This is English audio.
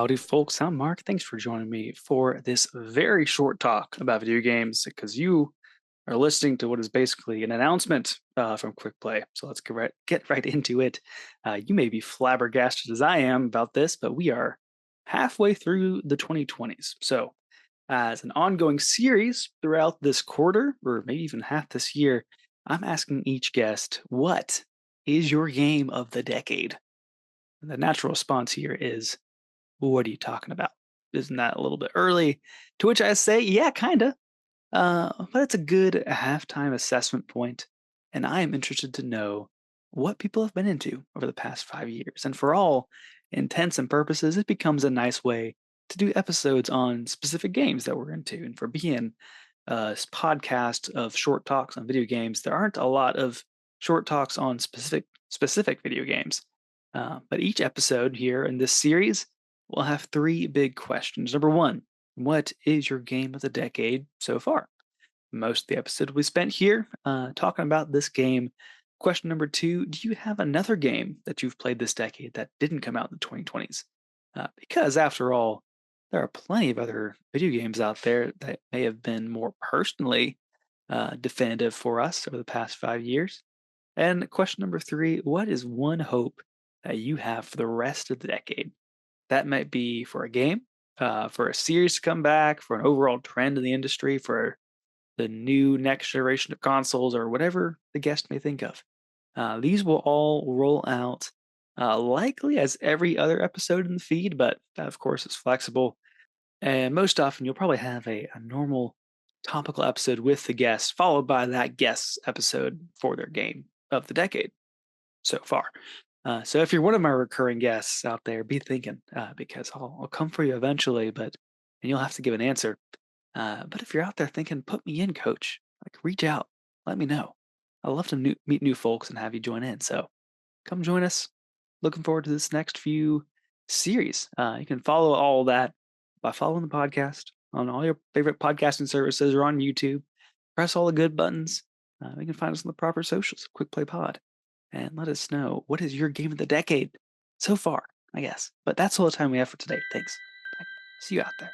Howdy, folks. I'm Mark. Thanks for joining me for this very short talk about video games because you are listening to what is basically an announcement from Quick Play. So let's get right into it. You may be flabbergasted as I am about this, but we are halfway through the 2020s. So, as an ongoing series throughout this quarter, or maybe even half this year, I'm asking each guest, what is your game of the decade? And the natural response here is, what are you talking about? Isn't that a little bit early? To which I say, yeah, kinda. But it's a good halftime assessment point, and I am interested to know what people have been into over the past 5 years. And for all intents and purposes, it becomes a nice way to do episodes on specific games that we're into. And for being a podcast of short talks on video games, there aren't a lot of short talks on specific video games. But each episode here in this series will have three big questions. Number one, what is your game of the decade so far? Most of the episode we spent here talking about this game. Question number two, do you have another game that you've played this decade that didn't come out in the 2020s? Because after all, there are plenty of other video games out there that may have been more personally definitive for us over the past 5 years. And question number three, what is one hope that you have for the rest of the decade? That might be for a game, for a series to come back, for an overall trend in the industry, for the new next generation of consoles, or whatever the guest may think of. These will all roll out likely as every other episode in the feed, but that, of course, is flexible. And most often, you'll probably have a normal topical episode with the guest, followed by that guest's episode for their game of the decade so far. So if you're one of my recurring guests out there, be thinking because I'll come for you eventually, and you'll have to give an answer. But if you're out there thinking, put me in, coach, like reach out, let me know. I love to meet new folks and have you join in. So come join us. Looking forward to this next few series. You can follow all that by following the podcast on all your favorite podcasting services or on YouTube. Press all the good buttons. You can find us on the proper socials, Quick Play Pod, and let us know what is your game of the decade so far, I guess. But that's all the time we have for today. Thanks. Bye. See you out there.